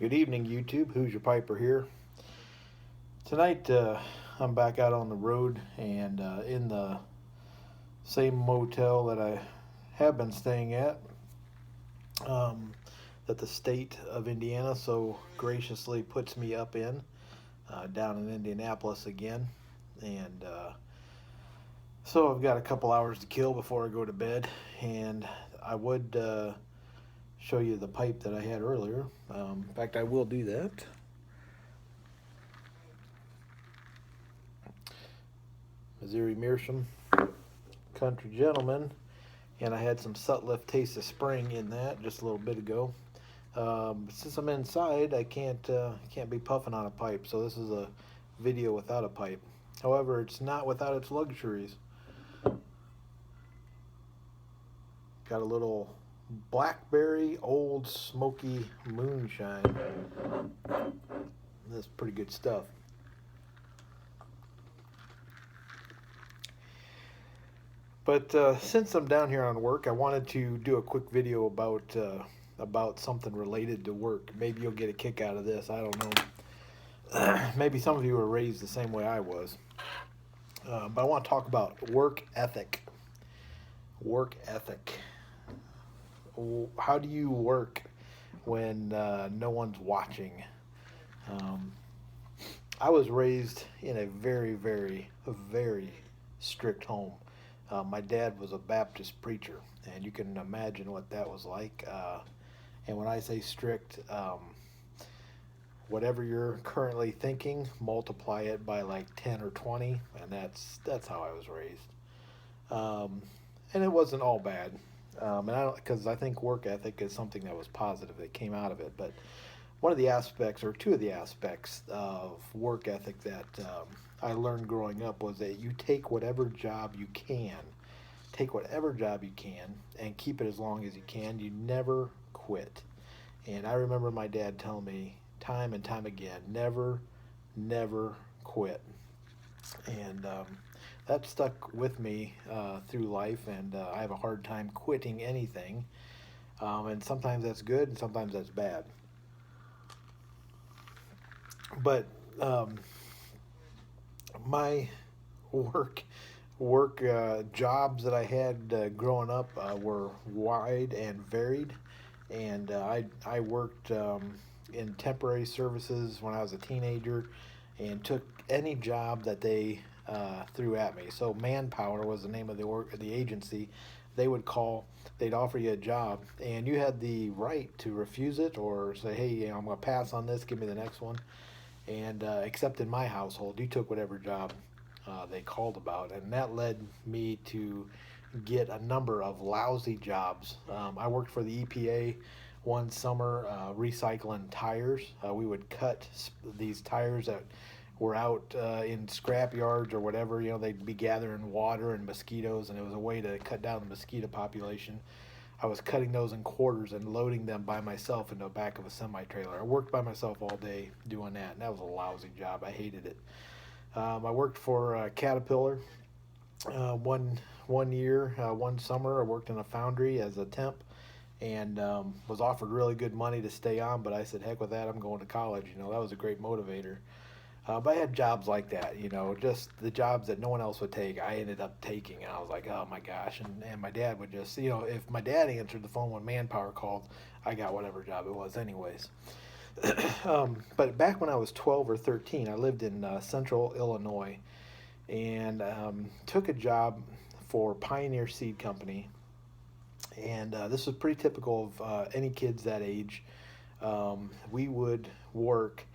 Good evening, YouTube. Who's your piper here? Tonight, I'm back out on the road and in the same motel that I have been staying at, um, that the state of Indiana so graciously puts me up in, down in Indianapolis again. And so I've got a couple hours to kill before I go to bed, and I would show you the pipe that I had earlier. In fact, I will do that. Missouri Meerschaum, Country Gentleman, and I had some Sutliff Taste of Spring in that just a little bit ago. Since I'm inside, I can't be puffing on a pipe, so this is a video without a pipe. However, it's not without its luxuries. Got a little blackberry old smoky moonshine. That's pretty good stuff. But since I'm down here on work, I wanted to do a quick video about something related to work. Maybe you'll get a kick out of this. I don't know. Maybe some of you were raised the same way I was. But I want to talk about work ethic. Work ethic. How do you work when no one's watching? I was raised in a very, very, very strict home. My dad was a Baptist preacher, and you can imagine what that was like. And when I say strict, whatever you're currently thinking, multiply it by like 10 or 20, and that's how I was raised. And it wasn't all bad. And I don't, because I think work ethic is something that was positive that came out of it. But one of the aspects, or two of the aspects of work ethic that I learned growing up was that you take whatever job you can, and keep it as long as you can. You never quit. And I remember my dad telling me time and time again, never, never quit. And that stuck with me through life, and I have a hard time quitting anything. And sometimes that's good, and sometimes that's bad. But my work jobs that I had growing up were wide and varied, and I worked in temporary services when I was a teenager, and took any job that they threw at me. So Manpower was the name of the agency. They would call, they'd offer you a job, and you had the right to refuse it or say, hey, you know, I'm going to pass on this, give me the next one. And except in my household, you took whatever job they called about, and that led me to get a number of lousy jobs. I worked for the EPA one summer recycling tires. We would cut these tires that were out in scrap yards or whatever. You know, they'd be gathering water and mosquitoes, and it was a way to cut down the mosquito population. I was cutting those in quarters and loading them by myself into the back of a semi-trailer. I worked by myself all day doing that, and that was a lousy job. I hated it. I worked for Caterpillar one year, one summer. I worked in a foundry as a temp, and was offered really good money to stay on, but I said, heck with that, I'm going to college. You know, that was a great motivator. But I had jobs like that, you know, just the jobs that no one else would take, I ended up taking. And I was like, oh my gosh. And my dad would just, you know, if my dad answered the phone when Manpower called, I got whatever job it was, anyways. But back when I was 12 or 13, I lived in central Illinois, and took a job for Pioneer Seed Company. And this was pretty typical of any kids that age. We would work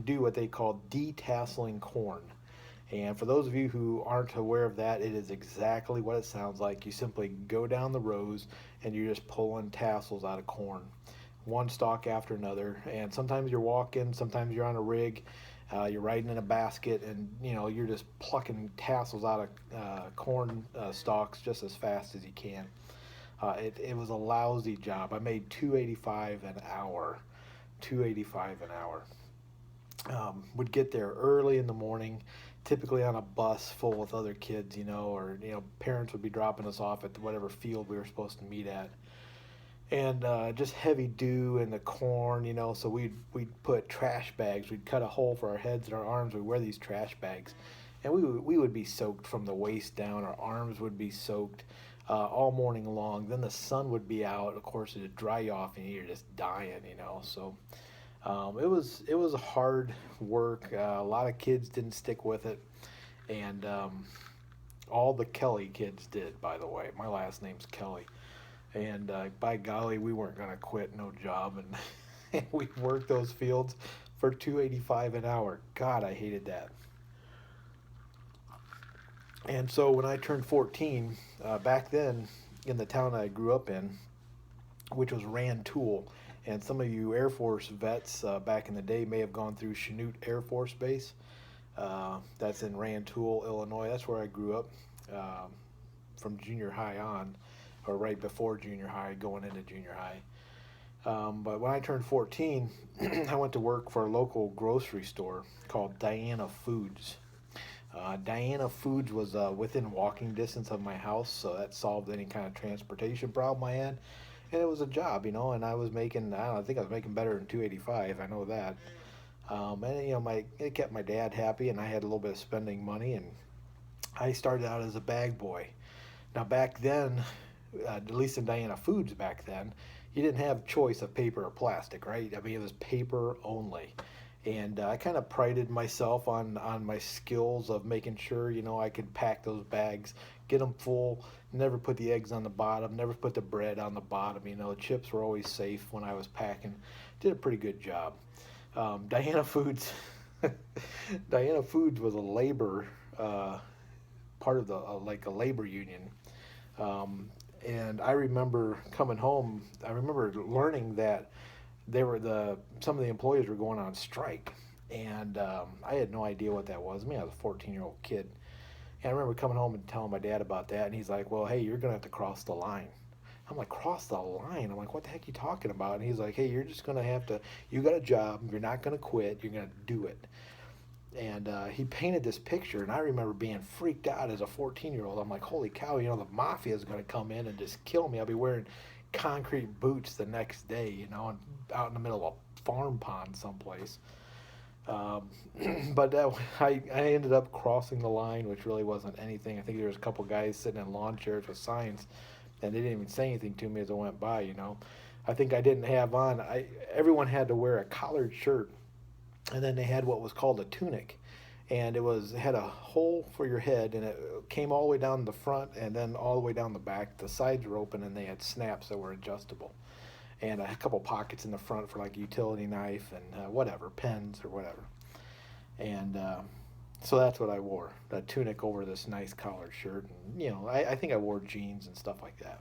do what they call detasseling corn. And for those of you who aren't aware of that, it is exactly what it sounds like. You simply go down the rows and you're just pulling tassels out of corn, one stalk after another. And sometimes you're walking, sometimes you're on a rig, you're riding in a basket, and you know, you're just plucking tassels out of corn stalks just as fast as you can. It was a lousy job. I made $2.85 an hour. $2.85 an hour. Would get there early in the morning, typically on a bus full with other kids, you know, or you know, parents would be dropping us off at whatever field we were supposed to meet at. and just heavy dew and the corn, So we'd put trash bags. We'd cut a hole for our heads and our arms. We'd wear these trash bags, and we would be soaked from the waist down. Our arms would be soaked all morning long. Then the sun would be out. Of course, it'd dry you off, and you're just dying. So it was hard work. A lot of kids didn't stick with it, and all the Kelly kids did. By the way, my last name's Kelly. And by golly, we weren't gonna quit no job, and, and we worked those fields for 285 an hour. God, I hated that. And so when I turned 14, back then in the town I grew up in, which was Rantoul, and some of you Air Force vets back in the day may have gone through Chanute Air Force Base. That's in Rantoul, Illinois. That's where I grew up, from junior high on, or right before junior high, going into junior high. But when I turned 14, I went to work for a local grocery store called Diana Foods. Diana Foods was within walking distance of my house, so that solved any kind of transportation problem I had. And it was a job, and I was making, I don't know, I think I was making better than 285, I know that. And it kept my dad happy, and I had a little bit of spending money, and I started out as a bag boy. Now back then, at least in Diana Foods back then, you didn't have choice of paper or plastic, right? I mean, it was paper only. And I kind of prided myself on my skills of making sure, I could pack those bags, get them full, never put the eggs on the bottom, never put the bread on the bottom. The chips were always safe when I was packing. Did a pretty good job. Diana Foods, Diana Foods was a labor, part of the, like a labor union. And I remember coming home. I remember learning that some of the employees were going on strike, and I had no idea what that was. I mean, I was a 14-year-old kid, and I remember coming home and telling my dad about that, and he's like, "Well, hey, you're gonna have to cross the line." I'm like, "Cross the line?" I'm like, "What the heck are you talking about?" And he's like, "Hey, you're just gonna have to. You got a job. You're not gonna quit. You're gonna do it." And he painted this picture, and I remember being freaked out as a 14-year-old. I'm like, holy cow, the mafia is going to come in and just kill me. I'll be wearing concrete boots the next day, and out in the middle of a farm pond someplace. Um, but I ended up crossing the line, which really wasn't anything. I think there was a couple guys sitting in lawn chairs with signs, and they didn't even say anything to me as I went by. I think I didn't have on. Everyone had to wear a collared shirt, and then they had what was called a tunic, and it had a hole for your head, and it came all the way down the front and then all the way down the back. The sides were open, and they had snaps that were adjustable, and a couple pockets in the front for like a utility knife and whatever, pens or whatever. And so that's what I wore, that tunic over this nice collared shirt. And I think I wore jeans and stuff like that.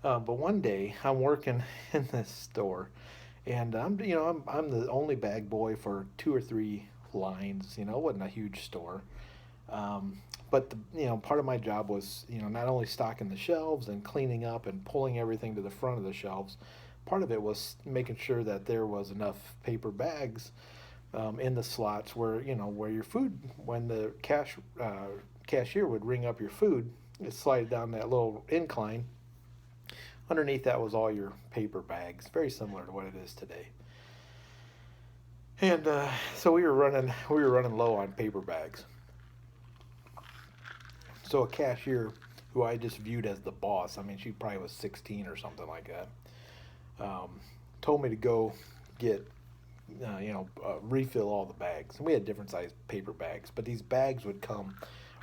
But one day I'm working in this store, and I'm the only bag boy for two or three lines. It wasn't a huge store, but part of my job was not only stocking the shelves and cleaning up and pulling everything to the front of the shelves. Part of it was making sure that there was enough paper bags in the slots where your food, when the cashier would ring up your food, it slide down that little incline. Underneath that was all your paper bags, very similar to what it is today. And so we were running low on paper bags. So a cashier who I just viewed as the boss, I mean, she probably was 16 or something like that, told me to go get, refill all the bags. And we had different sized paper bags, but these bags would come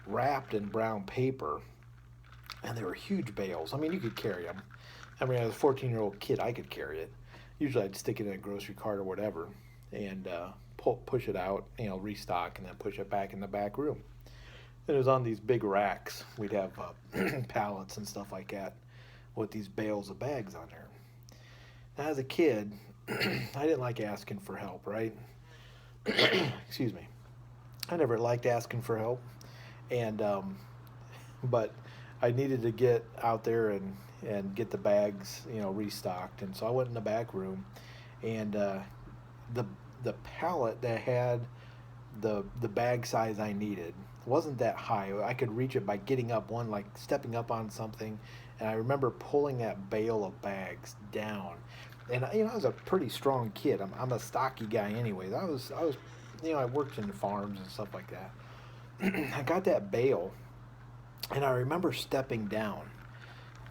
wrapped in brown paper, and they were huge bales. I mean, you could carry them. I mean, as a 14-year-old kid, I could carry it. Usually I'd stick it in a grocery cart or whatever and push it out, restock, and then push it back in the back room. And it was on these big racks. We'd have pallets and stuff like that with these bales of bags on there. Now, as a kid, I didn't like asking for help, right? Excuse me. I never liked asking for help. And, but I needed to get out there and get the bags, restocked. And so I went in the back room, and the pallet that had the bag size I needed wasn't that high. I could reach it by getting up like stepping up on something, And I remember pulling that bale of bags down. And I was a pretty strong kid. I'm a stocky guy, anyways. I was, I worked in farms and stuff like that. I got that bale, and I remember stepping down.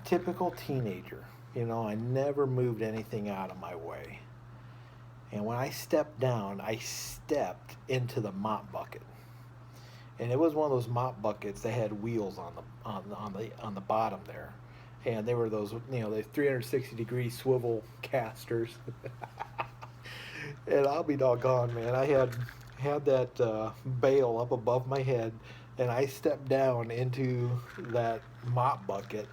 Typical teenager. I never moved anything out of my way. And when I stepped down, I stepped into the mop bucket. And it was one of those mop buckets that had wheels on the bottom there, and they were those the 360-degree swivel casters. And I'll be doggone, man. I had that bale up above my head, and I stepped down into that mop bucket,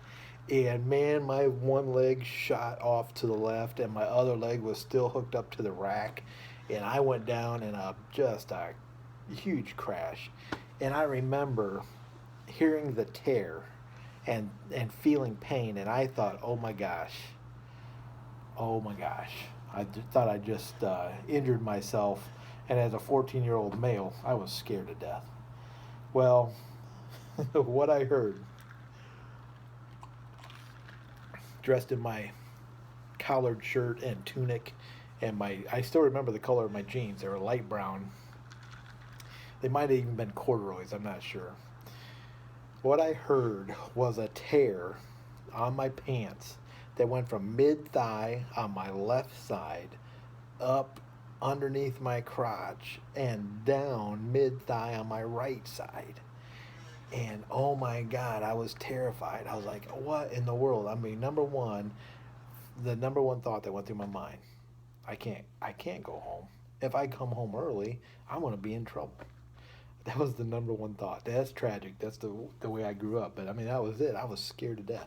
and man, my one leg shot off to the left, and my other leg was still hooked up to the rack, and I went down in just a huge crash. And I remember hearing the tear and feeling pain, and I thought, oh my gosh, thought I just injured myself. And as a 14-year-old male, I was scared to death. Well, what I heard, dressed in my collared shirt and tunic, and I still remember the color of my jeans. They were light brown. They might have even been corduroys, I'm not sure. What I heard was a tear on my pants that went from mid thigh on my left side up underneath my crotch and down mid thigh on my right side. And oh my God, I was terrified. I was like, what in the world? I mean, the number one thought that went through my mind, I can't go home. If I come home early, I'm going to be in trouble. That was the number one thought. That's tragic. That's the way I grew up. But I mean, that was it. I was scared to death.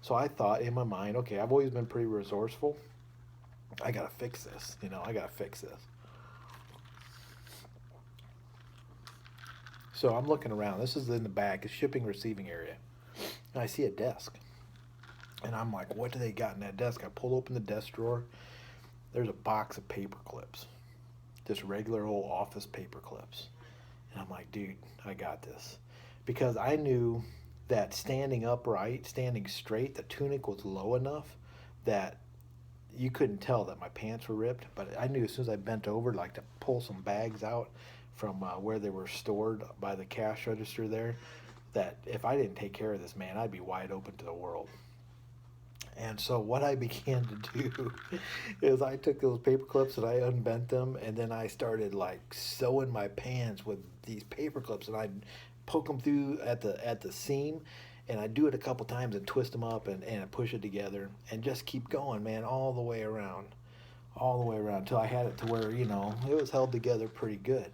So I thought in my mind, okay, I've always been pretty resourceful. I got to fix this. I got to fix this. So I'm looking around. This is in the back, the shipping receiving area. And I see a desk. And I'm like, what do they got in that desk? I pull open the desk drawer. There's a box of paper clips. Just regular old office paper clips. And I'm like, dude, I got this. Because I knew that standing upright, standing straight, the tunic was low enough that you couldn't tell that my pants were ripped. But I knew as soon as I bent over, like to pull some bags out from where they were stored by the cash register there, that if I didn't take care of this, man, I'd be wide open to the world. And so what I began to do is I took those paper clips and I unbent them, and then I started like sewing my pants with these paper clips, and I'd poke them through at the seam, and I'd do it a couple times and twist them up and push it together and just keep going, man, all the way around until I had it to where it was held together pretty good.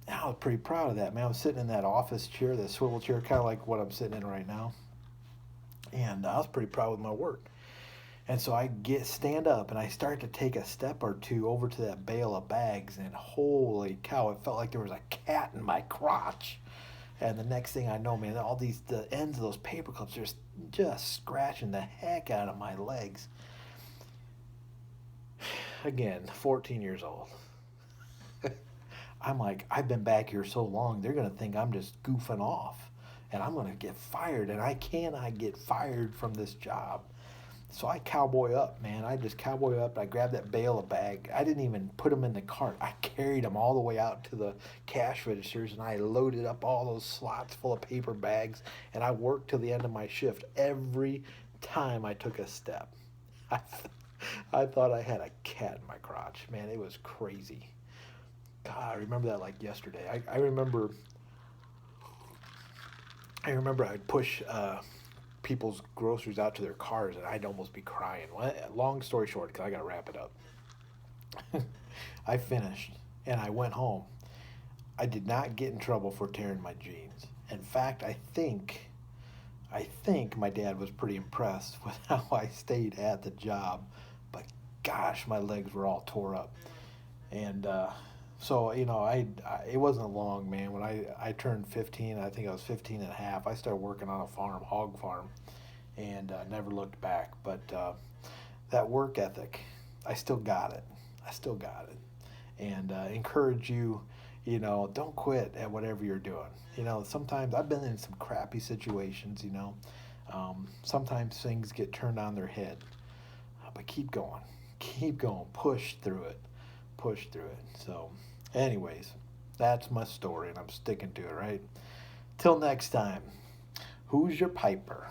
And I was pretty proud of that, man. I was sitting in that office chair, that swivel chair, kind of like what I'm sitting in right now. And I was pretty proud with my work. And so I stand up and I start to take a step or two over to that bale of bags, and holy cow, it felt like there was a cat in my crotch. And the next thing I know, man, the ends of those paper clips are just scratching the heck out of my legs. Again, 14 years old. I'm like, I've been back here so long, they're going to think I'm just goofing off. And I'm going to get fired, and I cannot get fired from this job. So I cowboy up, man. I just cowboy up. I grabbed that bale of bag. I didn't even put them in the cart. I carried them all the way out to the cash registers, and I loaded up all those slots full of paper bags, and I worked till the end of my shift every time I took a step. I thought I had a cat in my crotch. Man, it was crazy. God, I remember that like yesterday. I remember I'd push people's groceries out to their cars, and I'd almost be crying. Well, long story short, because I got to wrap it up. I finished, and I went home. I did not get in trouble for tearing my jeans. In fact, I think my dad was pretty impressed with how I stayed at the job. But gosh, my legs were all tore up. And so, it wasn't long, man. When I turned 15, I think I was 15 and a half, I started working on a farm, hog farm, and never looked back. But that work ethic, I still got it. And encourage you, don't quit at whatever you're doing. Sometimes I've been in some crappy situations, Sometimes things get turned on their head, but keep going, push through it. So, anyways, that's my story, and I'm sticking to it, right? Till next time, who's your piper?